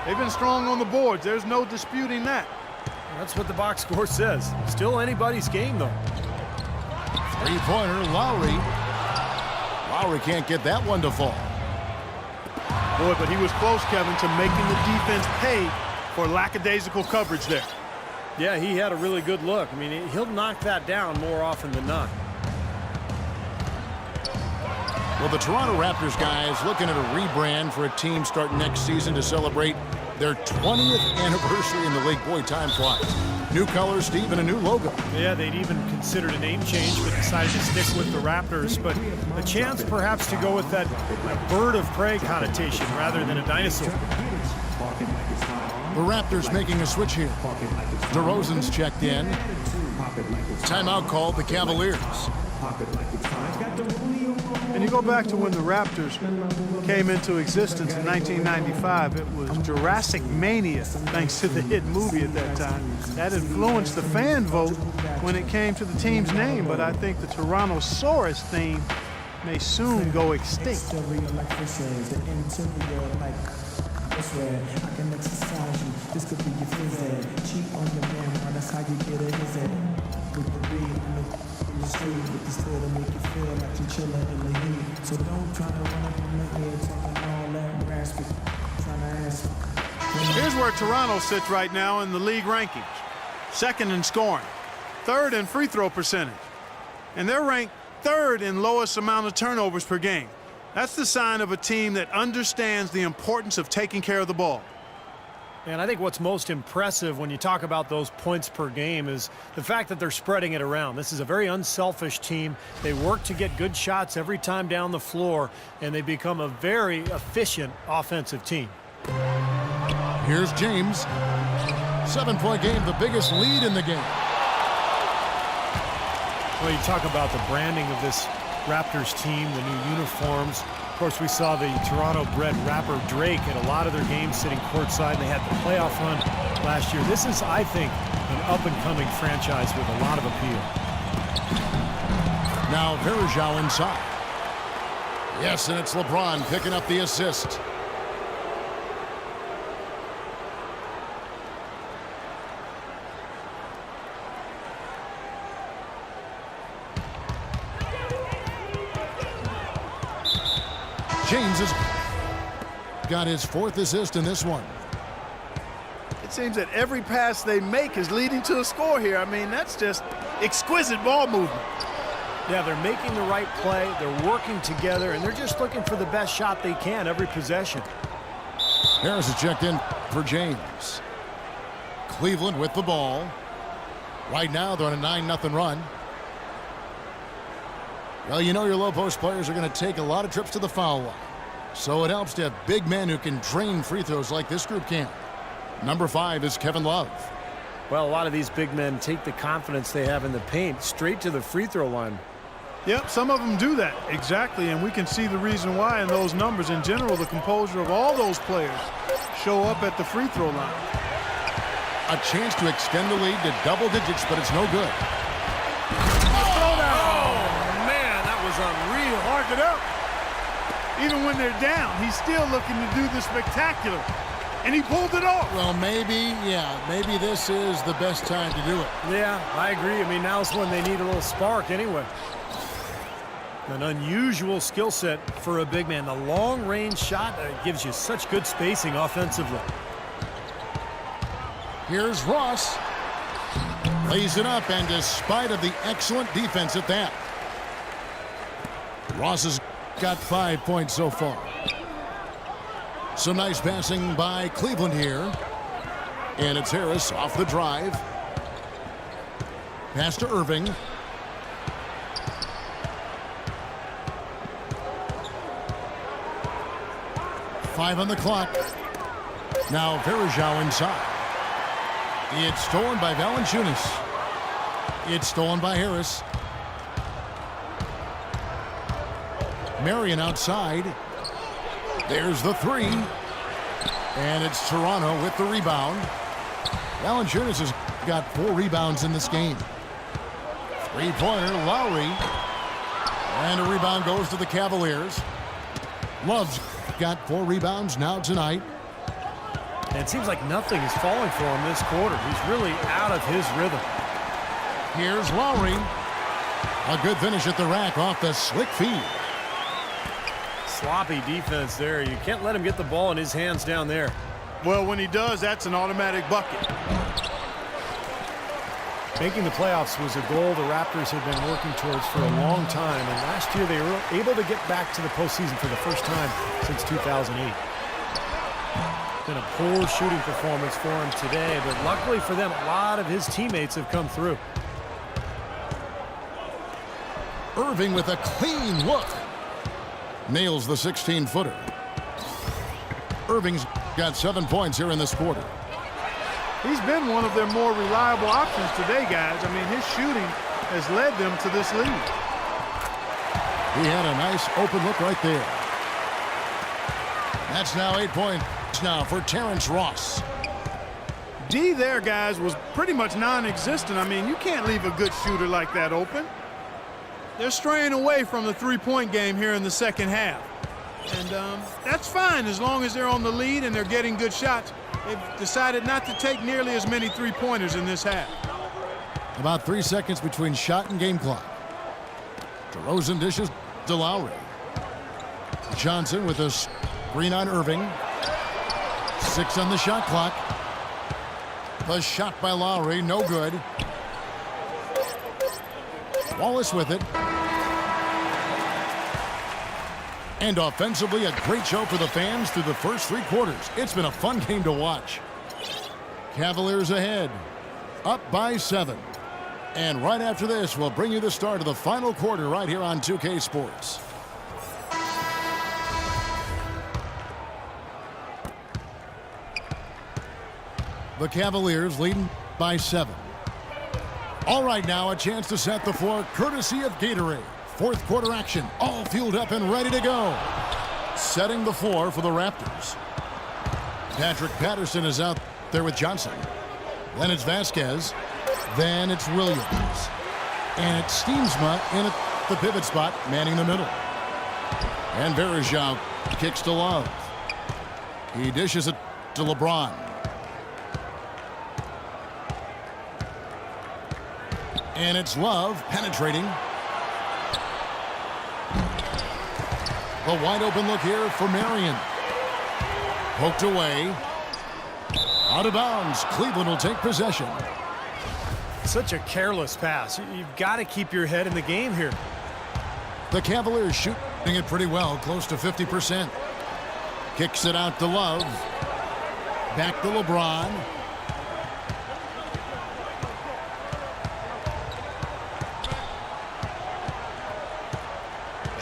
They've been strong on the boards. There's no disputing that. That's what the box score says. Still anybody's game, though. Three-pointer, Lowry. Lowry can't get that one to fall. Boy, but he was close, Kevin, to making the defense pay for lackadaisical coverage there. Yeah, he had a really good look. I mean, he'll knock that down more often than not. Well, the Toronto Raptors guys looking at a rebrand for a team starting next season to celebrate their 20th anniversary in the league. Boy, time flies. New colors, Steve, and a new logo. Yeah, they'd even considered a name change, but decided to stick with the Raptors. But a chance perhaps to go with that bird of prey connotation rather than a dinosaur. The Raptors making a switch here. DeRozan's checked in. Timeout called the Cavaliers. And you go back to when the Raptors came into existence in 1995, it was Jurassic Mania, thanks to the hit movie at that time. That influenced the fan vote when it came to the team's name, but I think the Tyrannosaurus theme may soon go extinct. This could be your phys cheap on your man, that's how you get a visit. With the beat in the street, with the still to make you feel like you're chilling in the heat. So don't try to run up on my head, talking all that raspy, trying to ask. Here's where Toronto sits right now in the league rankings. Second in scoring, third in free throw percentage, and they're ranked third in lowest amount of turnovers per game. That's the sign of a team that understands the importance of taking care of the ball. And I think what's most impressive when you talk about those points per game is the fact that they're spreading it around. This is a very unselfish team. They work to get good shots every time down the floor, and they become a very efficient offensive team. Here's James. 7-point game, the biggest lead in the game. Well, you talk about the branding of this Raptors team, the new uniforms. Of course, we saw the Toronto-bred rapper Drake at a lot of their games sitting courtside. They had the playoff run last year. This is, I think, an up-and-coming franchise with a lot of appeal. Now Varejao inside. Yes, and it's LeBron picking up the assist. James has got his fourth assist in this one. It seems that every pass they make is leading to a score here. I mean, that's just exquisite ball movement. Yeah, they're making the right play, they're working together, and they're just looking for the best shot they can every possession. Harris has checked in for James. Cleveland with the ball. Right now, they're on a 9-0 run. Well, you know your low-post players are going to take a lot of trips to the foul line. So it helps to have big men who can drain free throws like this group can. Number 5 is Kevin Love. Well, a lot of these big men take the confidence they have in the paint straight to the free throw line. Yep, some of them do that, exactly, and we can see the reason why in those numbers. In general, the composure of all those players show up at the free throw line. A chance to extend the lead to double digits, but it's no good. Unreal. Mark it up. Even when they're down, he's still looking to do the spectacular. And he pulled it off. Well, maybe this is the best time to do it. Yeah, I agree. I mean, now's when they need a little spark anyway. An unusual skill set for a big man. The long-range shot gives you such good spacing offensively. Here's Ross. Lays it up, and despite of the excellent defense at that, Ross has got 5 points so far. Some nice passing by Cleveland here. And it's Harris off the drive. Pass to Irving. Five on the clock. Now Varejao inside. It's stolen by Valanciunas. It's stolen by Harris. Marion outside. There's the three. And it's Toronto with the rebound. Valanciunas has got 4 rebounds in this game. Three-pointer, Lowry. And a rebound goes to the Cavaliers. Love's got 4 rebounds now tonight. And it seems like nothing is falling for him this quarter. He's really out of his rhythm. Here's Lowry. A good finish at the rack off the slick feed. Sloppy defense there. You can't let him get the ball in his hands down there. Well, when he does, that's an automatic bucket. Making the playoffs was a goal the Raptors had been working towards for a long time, and last year they were able to get back to the postseason for the first time since 2008. Been a poor shooting performance for him today, but luckily for them, a lot of his teammates have come through. Irving with a clean look. Nails the 16-footer. Irving's got 7 points here in this quarter. He's been one of their more reliable options today, guys. I mean, his shooting has led them to this lead. He had a nice open look right there. That's now 8 points now for Terrence Ross. D there, guys, was pretty much non-existent. I mean, you can't leave a good shooter like that open. They're straying away from the three-point game here in the second half. And that's fine as long as they're on the lead and they're getting good shots. They've decided not to take nearly as many three-pointers in this half. About 3 seconds between shot and game clock. DeRozan dishes to Lowry. Johnson with a screen on Irving. 6 on the shot clock. The shot by Lowry, no good. Wallace with it. And offensively, a great show for the fans through the first 3 quarters. It's been a fun game to watch. Cavaliers ahead, up by 7. And right after this, we'll bring you the start of the final quarter right here on 2K Sports. The Cavaliers leading by 7. All right, now a chance to set the floor courtesy of Gatorade. Fourth quarter action, all fueled up and ready to go. Setting the floor for the Raptors. Patrick Patterson is out there with Johnson. Then it's Vasquez. Then it's Williams. And it's Steensma in at the pivot spot, manning the middle. And Varejao kicks to Love. He dishes it to LeBron. And it's Love penetrating. A wide open look here for Marion. Poked away. Out of bounds. Cleveland will take possession. Such a careless pass. You've got to keep your head in the game here. The Cavaliers shooting it pretty well, close to 50%. Kicks it out to Love. Back to LeBron.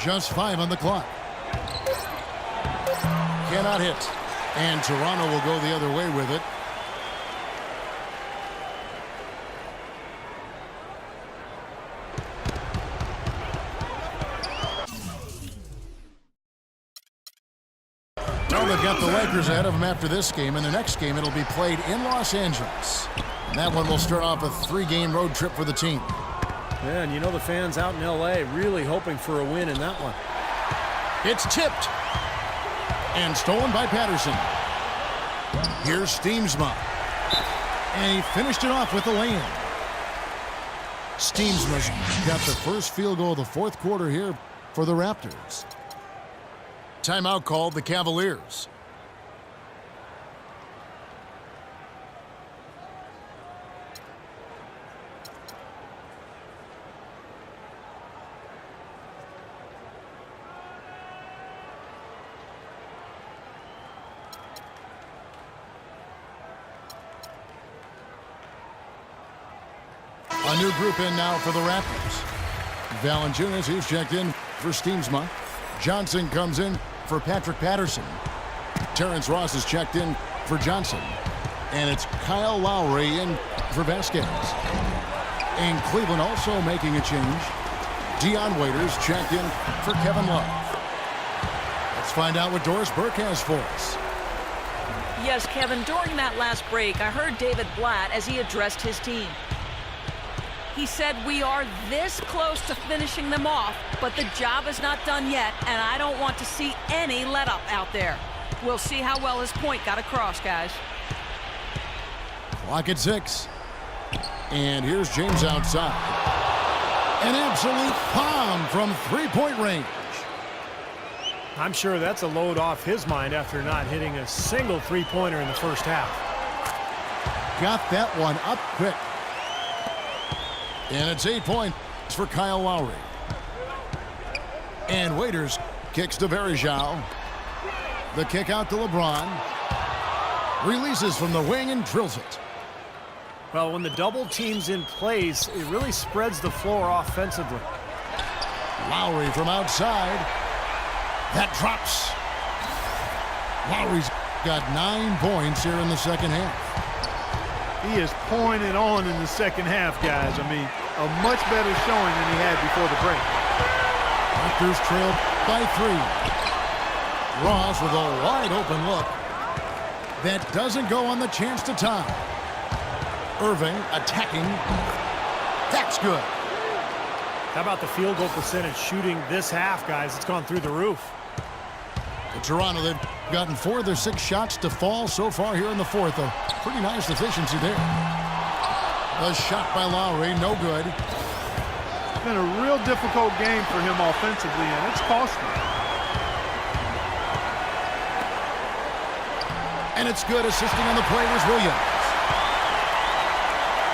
Just 5 on the clock. Cannot hit. And Toronto will go the other way with it. Well, they've got the Lakers ahead of them after this game. In the next game, it'll be played in Los Angeles. And that one will start off a 3-game road trip for the team. Yeah, and you know the fans out in L.A. really hoping for a win in that one. It's tipped. And stolen by Patterson. Here's Steensma. And he finished it off with a lay-in. Steensma's got the first field goal of the fourth quarter here for the Raptors. Timeout called the Cavaliers. A new group in now for the Raptors. Valanciunas, he's checked in for Steensma. Johnson comes in for Patrick Patterson. Terrence Ross is checked in for Johnson. And it's Kyle Lowry in for Vasquez. And Cleveland also making a change. Dion Waiters checked in for Kevin Love. Let's find out what Doris Burke has for us. Yes, Kevin, during that last break, I heard David Blatt as he addressed his team. He said, we are this close to finishing them off, but the job is not done yet, and I don't want to see any let up out there. We'll see how well his point got across, guys. Clock at 6. And here's James outside. An absolute bomb from three-point range. I'm sure that's a load off his mind after not hitting a single three-pointer in the first half. Got that one up quick. And it's 8 points for Kyle Lowry. And Waiters kicks to Varejao. The kick out to LeBron. Releases from the wing and drills it. Well, when the double team's in place, it really spreads the floor offensively. Lowry from outside. That drops. Lowry's got 9 points here in the second half. He is pouring it on in the second half, guys. I mean, a much better showing than he had before the break. Raptors trail by 3. Ross with a wide open look. That doesn't go on the chance to tie. Irving attacking. That's good. How about the field goal percentage shooting this half, guys? It's gone through the roof. For Toronto, they've gotten 4 of their 6 shots to fall so far here in the fourth. A pretty nice efficiency there. A shot by Lowry, no good. It's been a real difficult game for him offensively, and it's cost him. And it's good. Assisting on the play was Williams.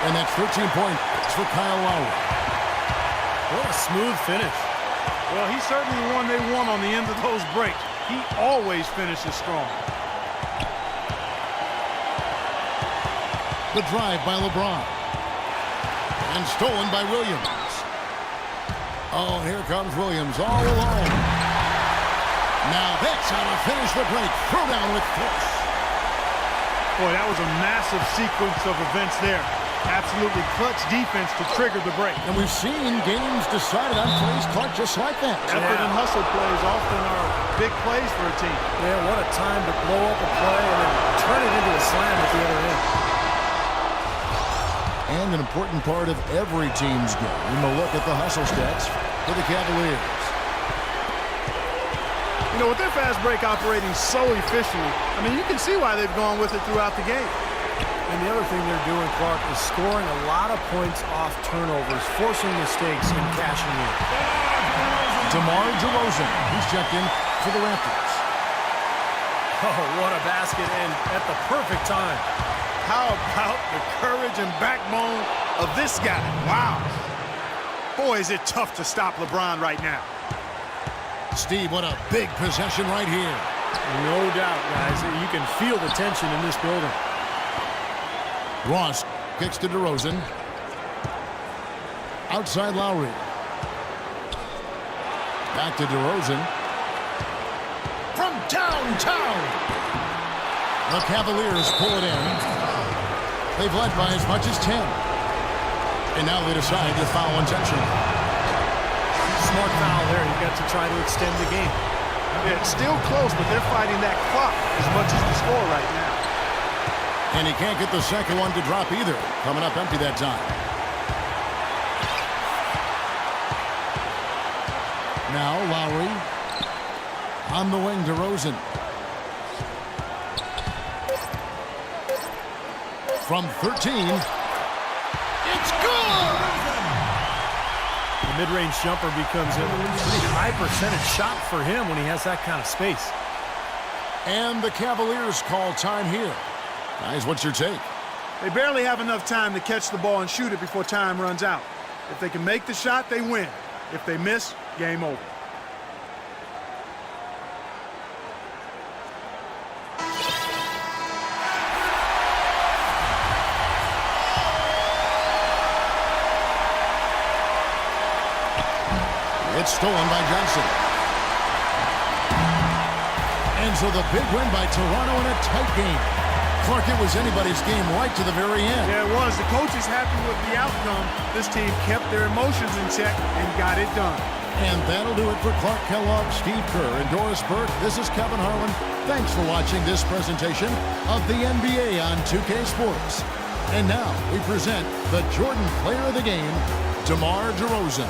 And that's 13 points for Kyle Lowry. What a smooth finish. Well, he's certainly the one they want on the end of those breaks. He always finishes strong. The drive by LeBron. And stolen by Williams. Oh, here comes Williams all alone. Now that's how to finish the break. Throw down with force. Boy, that was a massive sequence of events there. Absolutely clutch defense to trigger the break. And we've seen games decided on plays, Clark, just like that. Effort and hustle plays often are big plays for a team. Yeah, what a time to blow up a play and then turn it into a slam at the other end. And an important part of every team's game. A look at the hustle stats for the Cavaliers. You know, with their fast break operating so efficiently, I mean, you can see why they've gone with it throughout the game. And the other thing they're doing, Clark, is scoring a lot of points off turnovers, forcing mistakes and cashing in. DeMar DeRozan, he's checked in for the Raptors. Oh, what a basket, and at the perfect time. How about the courage and backbone of this guy? Wow. Boy, is it tough to stop LeBron right now. Steve, what a big possession right here. No doubt, guys. You can feel the tension in this building. Ross kicks to DeRozan. Outside Lowry. Back to DeRozan. From downtown. The Cavaliers pull it in. They've led by as much as 10. And now they decide to foul intentionally. Smart foul there. You've got to try to extend the game. Yeah, it's still close, but they're fighting that clock as much as the score right now. And he can't get the second one to drop either. Coming up empty that time. Now Lowry. On the wing, DeRozan. From 13. It's good! The mid-range jumper becomes a pretty high percentage shot for him when he has that kind of space. And the Cavaliers call time here. Guys, what's your take? They barely have enough time to catch the ball and shoot it before time runs out. If they can make the shot, they win. If they miss, game over. It's stolen by Johnson. And so the big win by Toronto in a tight game. Clark, it was anybody's game right to the very end. Yeah, it was. The coach is happy with the outcome. This team kept their emotions in check and got it done. And that'll do it for Clark Kellogg, Steve Kerr, and Doris Burke. This is Kevin Harlan. Thanks for watching this presentation of the NBA on 2K Sports. And now we present the Jordan Player of the Game, DeMar DeRozan.